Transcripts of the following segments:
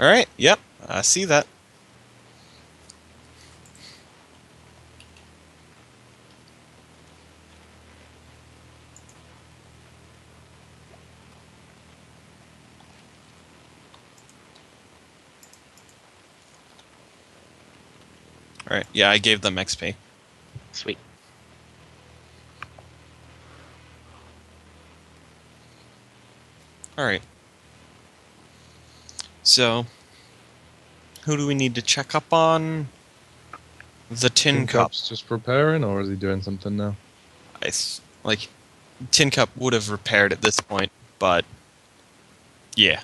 Alright, yep, I see that. Alright, yeah, I gave them XP. Sweet. Alright. So, who do we need to check up on? The Tin Cup. Cup's just preparing, or is he doing something now? Like, Tin Cup would have repaired at this point, but yeah.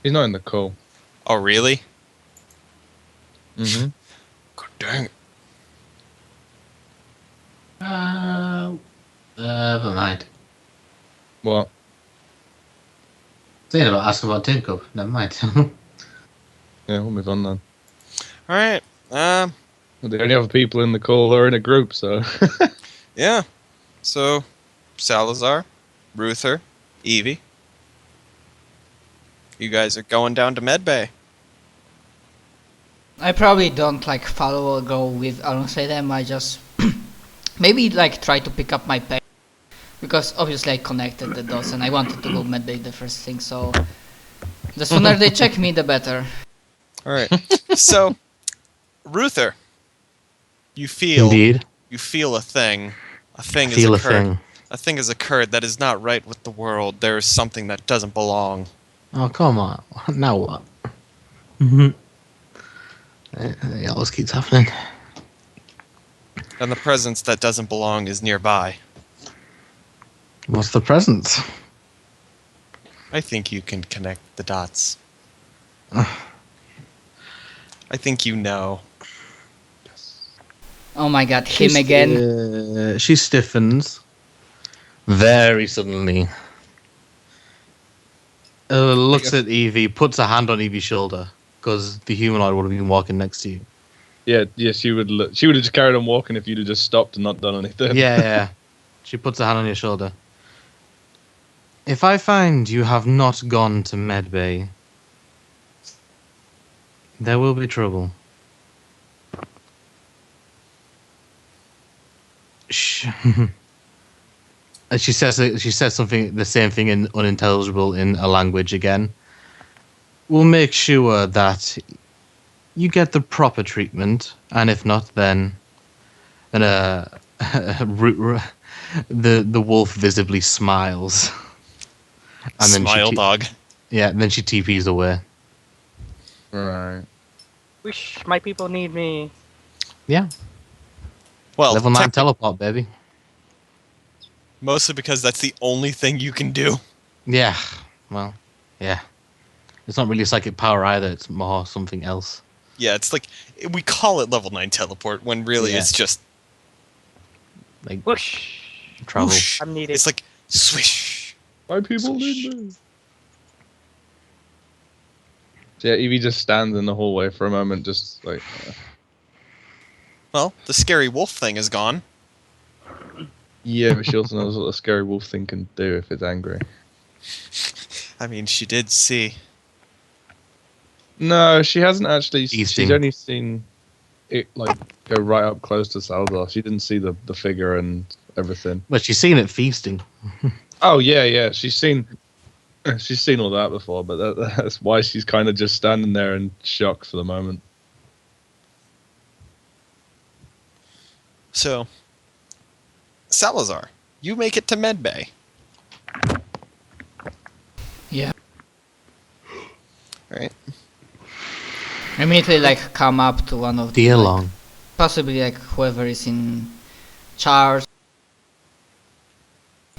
He's not in the call. Oh, really? Mm-hmm. God dang it. Never mind. What? Thinking about asking about Tin Cup. Never mind. Yeah, we'll move on then. Alright, Well, the only other people in the call are in a group, so... yeah. So, Salazar, Ruther, Evie. You guys are going down to Medbay. I probably don't like follow or go with alongside them. I just maybe like try to pick up my pack because obviously I connected the dots and I wanted to go medbay the first thing. So the sooner they check me, the better. All right. So, Ruther, you feel Indeed. you feel a thing. A thing Feel a has occurred. thing. A thing has occurred that is not right with the world. There is something that doesn't belong. Oh, come on. Now what? Mm-hmm. It always keeps happening. And the presence that doesn't belong is nearby. What's the present? I think you can connect the dots. I think you know. Oh my god, him again. She stiffens very suddenly. Looks at Evie, puts a hand on Evie's shoulder because the humanoid would have been walking next to you. Yeah, she would have just carried on walking if you'd have just stopped and not done anything. Yeah. She puts a hand on your shoulder. If I find you have not gone to Medbay, there will be trouble. Shh. She says something, the same thing in unintelligible in a language again. We'll make sure that you get the proper treatment, and if not, then the wolf visibly smiles. And then Smile dog. Yeah, and then she TPs away. Right. Wish my people need me. Yeah, Well, level 9 teleport, baby. mostly because that's the only thing you can do. Yeah, well, yeah. It's not really psychic power either. It's more something else. Yeah, it's like we call it level 9 teleport when really Yeah. it's just Like Whoosh. travel. whoosh. I'm needed. It's like swish. Why people need me? So yeah, Evie just stands in the hallway for a moment, just like... Well, the scary wolf thing is gone. Yeah, but she also knows what a scary wolf thing can do if it's angry. I mean, she did see. No, she hasn't actually. She's Feasting. only seen it like go right up close to Salazar. She didn't see the figure and everything. But she's seen it feasting. Oh yeah. She's seen all that before, but that's why she's kind of just standing there in shock for the moment. So, Salazar, you make it to Medbay. Yeah. Right? I immediately like come up to one of the Dear like, long. possibly like whoever is in charge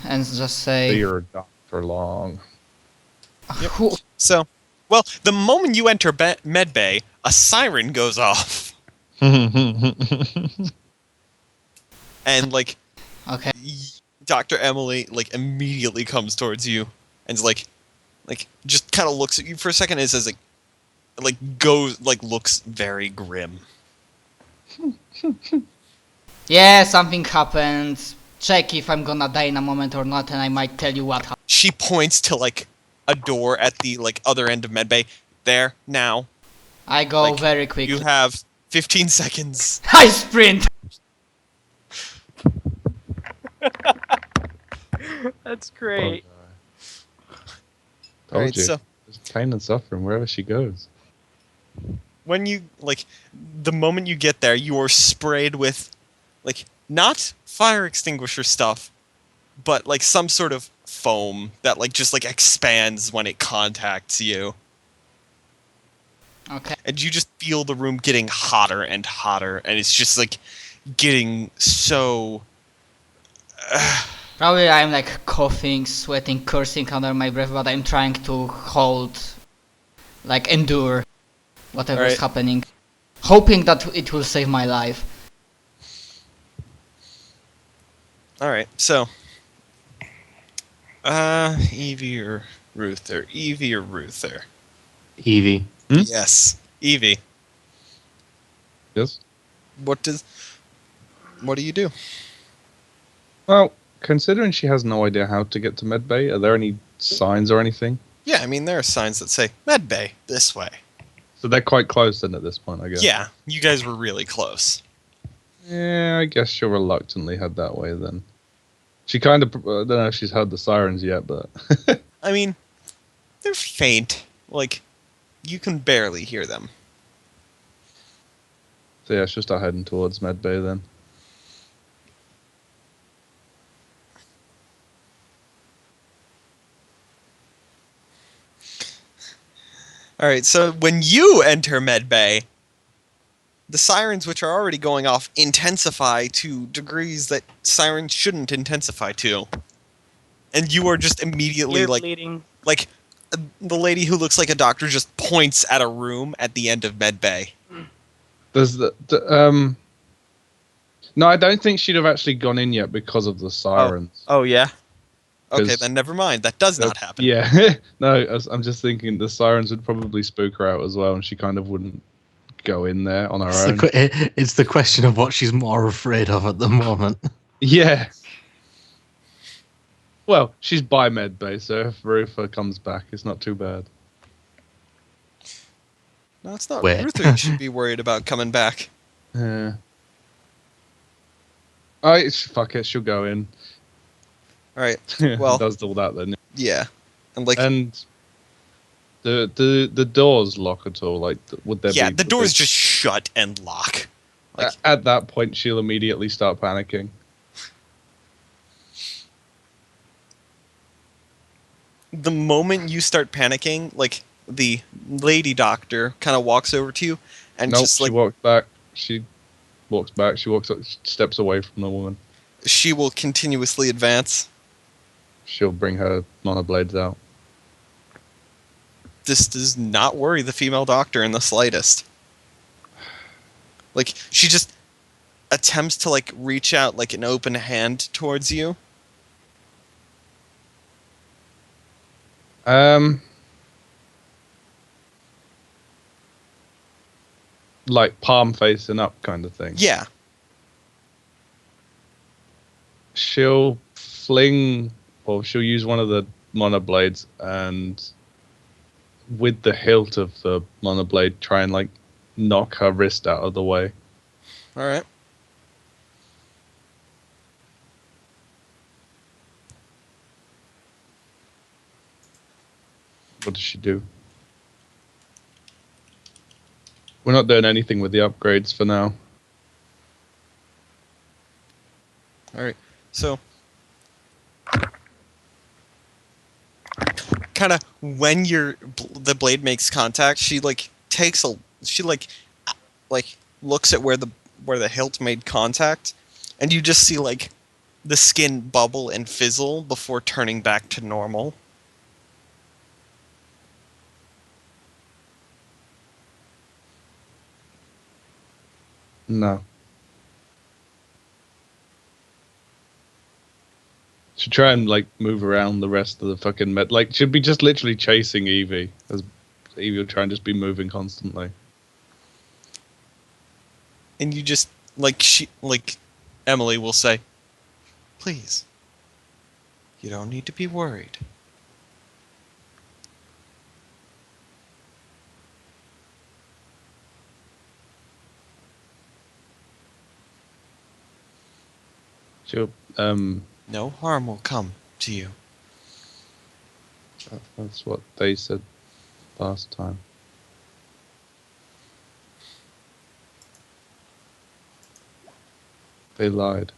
and just say Dear Dr. Long. who So, well, the moment you enter Medbay, a siren goes off. And, like, okay. Dr. Emily, like, immediately comes towards you and's like just kind of looks at you for a second and says, looks very grim. Yeah, something happened. Check if I'm gonna die in a moment or not, and I might tell you what happened. She points to like a door at the like other end of medbay. There, now. I go Like, very quickly. You have 15 seconds. I sprint! That's great. Told Alright, you. so There's pain and suffering wherever she goes. when you like the moment you get there, you are sprayed with like not fire extinguisher stuff, but like some sort of foam that like just like expands when it contacts you. Okay. And you just feel the room getting hotter and hotter, and it's just like getting so Probably I'm like coughing, sweating, cursing under my breath, but I'm trying to hold, like endure whatever's Alright. happening. Hoping that it will save my life. Alright, so Evie or Ruther. Evie or Ruther. Evie. Yes. Evie. Yes? What do you do? Well, considering she has no idea how to get to medbay, are there any signs or anything? Yeah, I mean there are signs that say medbay this way. So they're quite close then at this point, I guess. Yeah, you guys were really close. Yeah, I guess she'll reluctantly head that way then. She kind of, I don't know if she's heard the sirens yet, but... I mean, they're faint. Like, you can barely hear them. So yeah, she'll start heading towards medbay then. Alright, so when you enter medbay, the sirens which are already going off intensify to degrees that sirens shouldn't intensify to. And you are just immediately You're like bleeding. the lady who looks like a doctor just points at a room at the end of medbay. There's No, I don't think she'd have actually gone in yet because of the sirens. Oh yeah? Okay, 'Cause- then never mind. That does not happen. Yeah, no, I'm just thinking the sirens would probably spook her out as well, and she kind of wouldn't go in there on her own. It's the question of what she's more afraid of at the moment. Yeah. Well, she's by medbay, so if Ruther comes back, it's not too bad. No, it's not. Where? Ruther should be worried about coming back. Yeah. Alright, fuck it, she'll go in. Alright, well, does all that then. yeah. And like, And the doors lock at all? Like, would there be? yeah, the doors just shut and lock. Like, At that point, she'll immediately start panicking. the moment you start panicking, like, the lady doctor kind of walks over to you and Nope, just she like, walks back. She walks back. She walks up, steps away from the woman. she will continuously advance. She'll bring her monoblades out. This does not worry the female doctor in the slightest. Like, she just attempts to, like, reach out, like, an open hand towards you. Like palm facing up kind of thing. Yeah. She'll she'll use one of the monoblades and with the hilt of the monoblade try and like knock her wrist out of the way. Alright. What does she do? We're not doing anything with the upgrades for now. Alright. So, kind of when the blade makes contact, she like looks at where the hilt made contact, and you just see like the skin bubble and fizzle before turning back to normal. No. Should try and like move around the rest of the fucking like should be just literally chasing Evie as Evie will try and just be moving constantly. And you just like Emily will say, "Please, you don't need to be worried." She'll, No harm will come to you. that's what they said last time. They lied.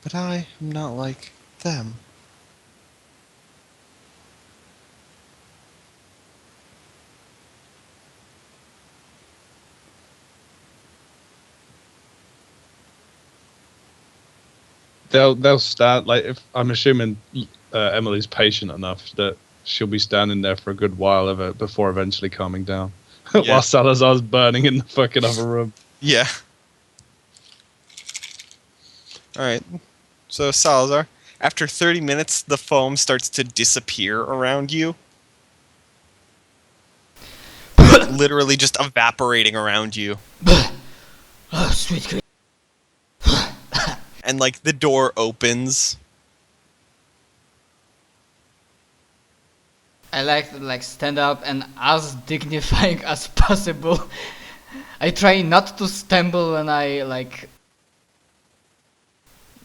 But I am not like them. They'll stand, like, if I'm assuming Emily's patient enough that she'll be standing there for a good while of it before eventually calming down. Yeah. While Salazar's burning in the fucking other room. Yeah. Alright. So, Salazar, after 30 minutes, the foam starts to disappear around you. Like, literally just evaporating around you. Oh, sweet cream. And, like, the door opens. I like to stand up and as dignifying as possible. I try not to stumble when I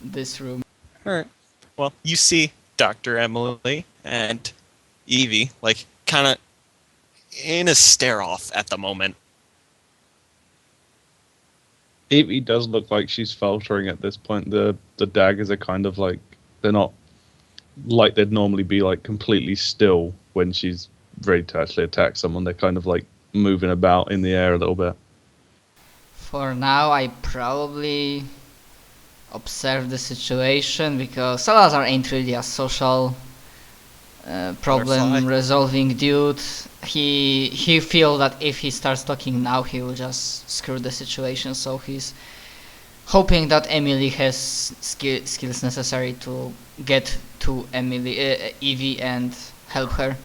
this room. Alright. Well, you see Dr. Emily and Evie, like, kind of in a stare-off at the moment. Evie does look like she's faltering at this point. The daggers are kind of like, they're not like they'd normally be like completely still when she's ready to actually attack someone. They're kind of like moving about in the air a little bit. For now, I probably observe the situation because Salazar ain't really a social problem resolving dude. He feel that if he starts talking now, he will just screw the situation. So he's hoping that Emily has skills necessary to get to Evie and help her.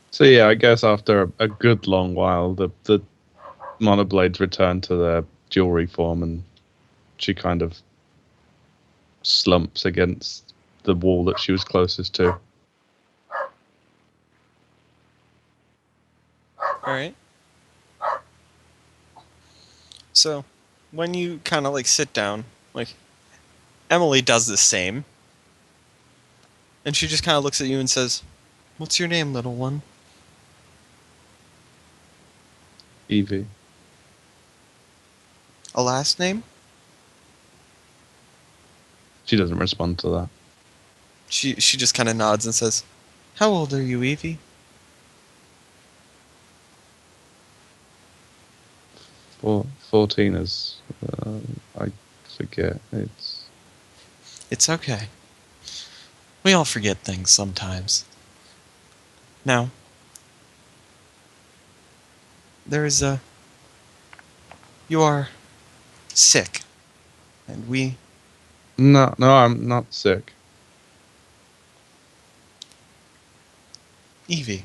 So yeah, I guess after a good long while, the monoblades return to their jewelry form, and she kind of slumps against the wall that she was closest to. Alright. So, when you kind of like sit down, like, Emily does the same. And she just kind of looks at you and says, "What's your name, little one?" Evie. A last name? She doesn't respond to that. She just kind of nods and says, "How old are you, Evie?" 14 is, I forget. It's okay. We all forget things sometimes. Now, you are sick, and we... No, I'm not sick. Evie,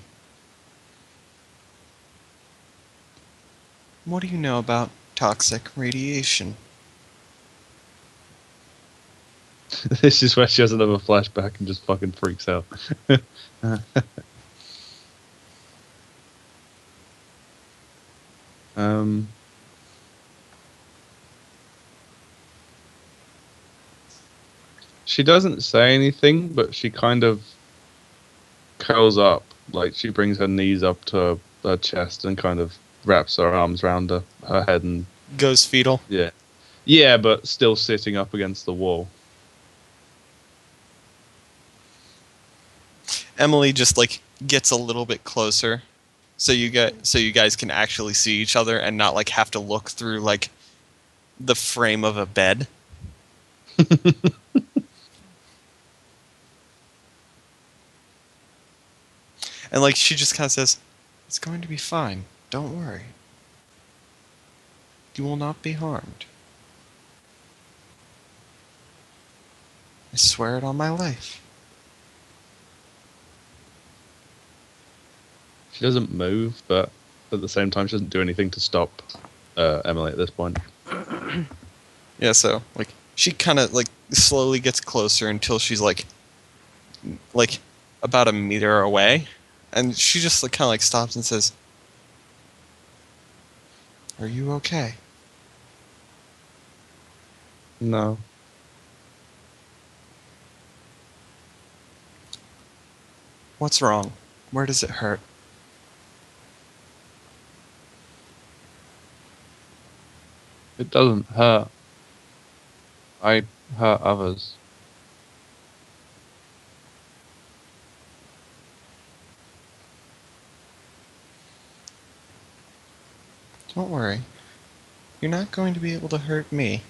what do you know about toxic radiation? This is where she has another flashback and just fucking freaks out. She doesn't say anything, but she kind of curls up. Like, she brings her knees up to her chest and kind of wraps her arms around her head and... Goes fetal. Yeah. Yeah, but still sitting up against the wall. Emily just like gets a little bit closer, so you guys can actually see each other and not like have to look through like the frame of a bed. And like she just kind of says, "It's going to be fine. Don't worry. You will not be harmed. I swear it on my life." She doesn't move, but at the same time, she doesn't do anything to stop Emily at this point. Yeah, so like she kind of like slowly gets closer until she's like about a meter away, and she just like kind of like stops and says, "Are you okay?" No. What's wrong? Where does it hurt? It doesn't hurt. I hurt others. Don't worry. You're not going to be able to hurt me.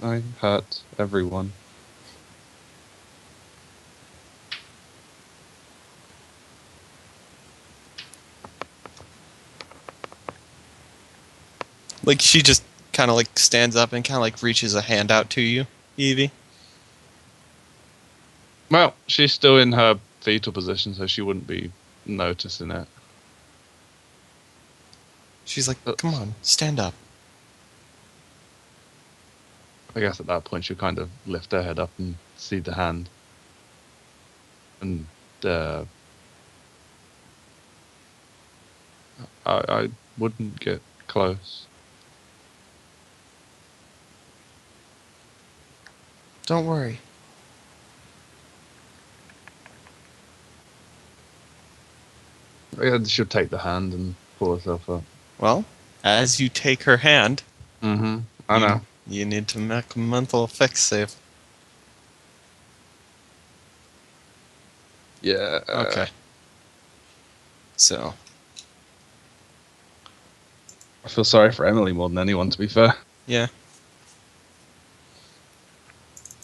I hurt everyone. Like she just kind of like stands up and kind of like reaches a hand out to you, Evie. Well, she's still in her fetal position, so she wouldn't be noticing it. She's like, "Come on, stand up." I guess at that point she'll kind of lift her head up and see the hand. And I wouldn't get close. Don't worry. She'll take the hand and pull herself up. Well, as you take her hand, Mm-hmm. I know. you need to make a mental effects save. Yeah. Okay. So, I feel sorry for Emily more than anyone, to be fair. yeah.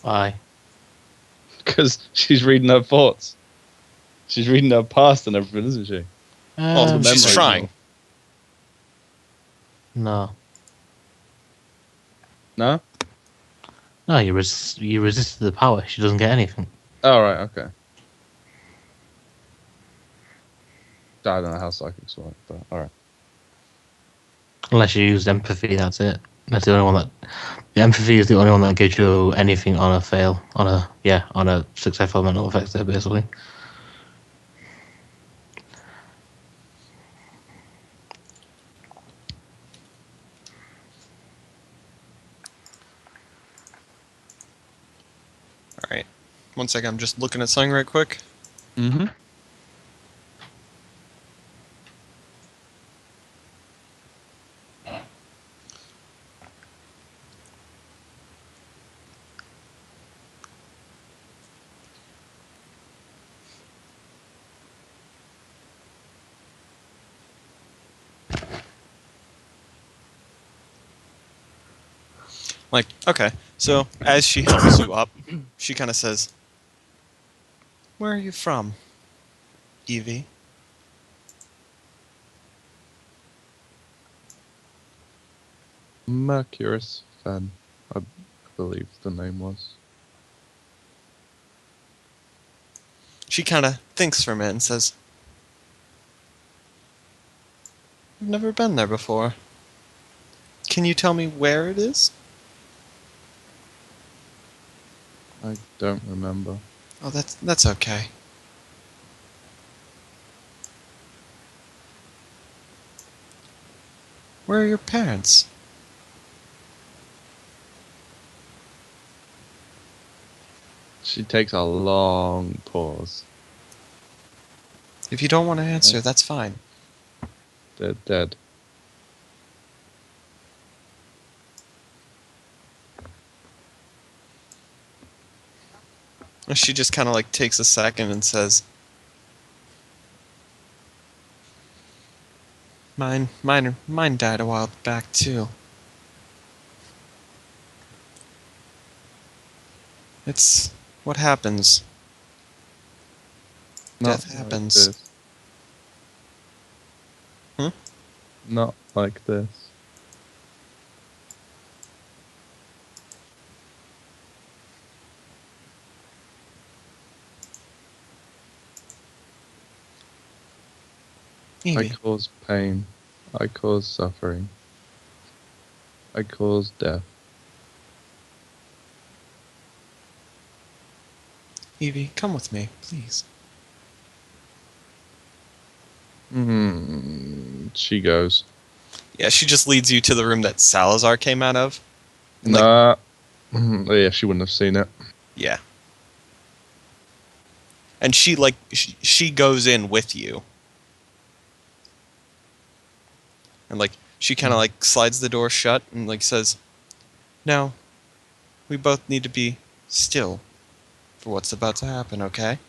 Why? Because she's reading her thoughts. She's reading her past and everything, isn't she? Well, she's memory trying. No. No? No, you resisted the power. She doesn't get anything. Oh, right, okay. I don't know how psychics work, but alright. Unless you use empathy, that's it. That's the only one that... The empathy is the only one that gives you anything on a fail. On a successful mental effects there, basically. All right. One second, I'm just looking at something right quick. Mm-hmm. Like, okay. So, as she helps you up, she kind of says, "Where are you from, Evie?" Mercurius Fen, I believe the name was. She kind of thinks for a minute and says, "I've never been there before. Can you tell me where it is?" I don't remember. Oh, that's okay. Where are your parents? She takes a long pause. If you don't want to answer, that's fine. They're dead. She just kind of like takes a second and says, Mine died a while back too. It's what happens. Death Not happens. Like this. Not like this. I Evie. cause pain. I cause suffering. I cause death. Evie, come with me, please. She goes. Yeah, she just leads you to the room that Salazar came out of. And Nah. Yeah, she wouldn't have seen it. yeah. And she goes in with you. And she kind of slides the door shut and says, "Now, we both need to be still for what's about to happen, okay?"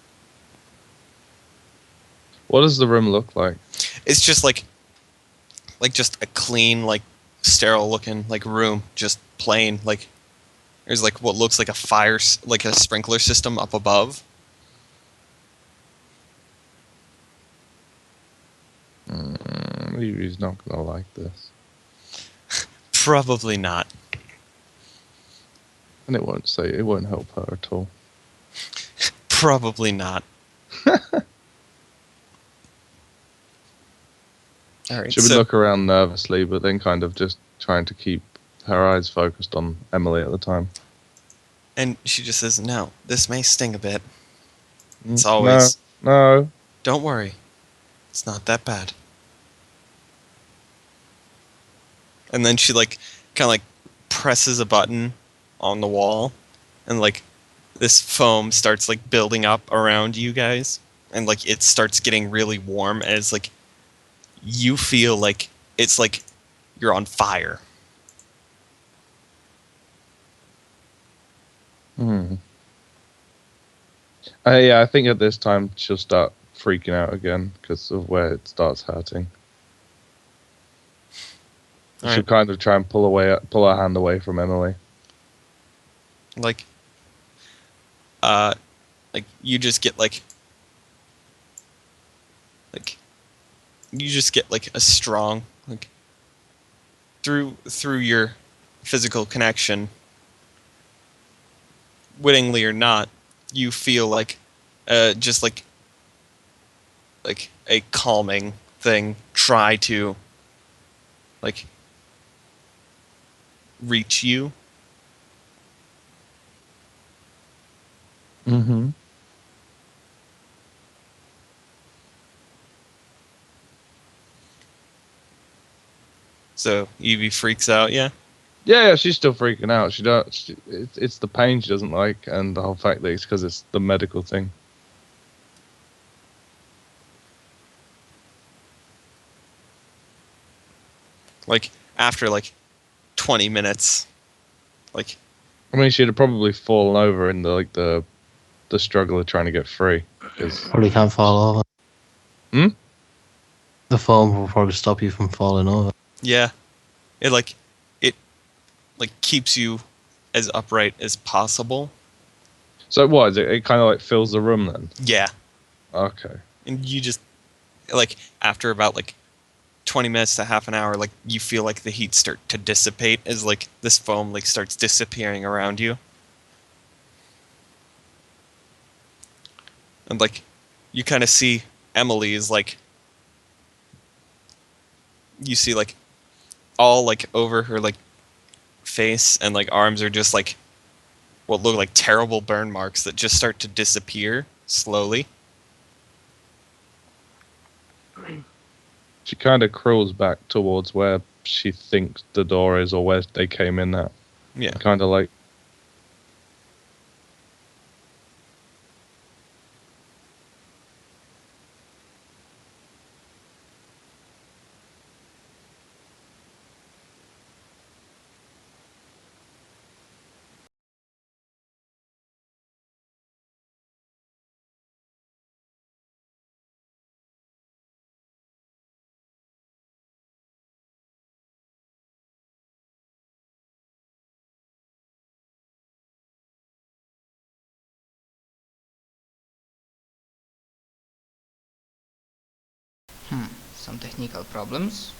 What does the room look like? It's just just a clean, sterile looking room, just plain. There's what looks like a fire, like a sprinkler system up above. He's not gonna like this, Probably not. and it won't help her at all. Probably not. All right. She would look around nervously, but then kind of just trying to keep her eyes focused on Emily at the time. And she just says, "No, this may sting a bit. It's always. No. Don't worry. It's not that bad." And then she kind of presses a button on the wall, and this foam starts building up around you guys, and it starts getting really warm as you feel it's you're on fire. Yeah, I think at this time she'll start freaking out again because of where it starts hurting. All She'll right. kind of try and pull her hand away from Emily. You just get you just get a strong through your physical connection, wittingly or not, you feel just a calming thing try to reach you. Mm-hmm. So Evie freaks out, yeah? Yeah, she's still freaking out. It's the pain she doesn't like, and the whole fact that it's because it's the medical thing. After 20 minutes, I mean, she'd have probably fallen over in the struggle of trying to get free. Probably can't fall over. The foam will probably stop you from falling over. yeah, it keeps you as upright as possible. So what is it? It kind of fills the room then. Yeah. Okay. And you just after about 20 minutes to half an hour, you feel the heat start to dissipate as this foam starts disappearing around you. And you kind of see Emily's you see all over her face and arms are just what look like terrible burn marks that just start to disappear slowly. She kind of crawls back towards where she thinks the door is, or where they came in at. Yeah. Kind of Some technical problems.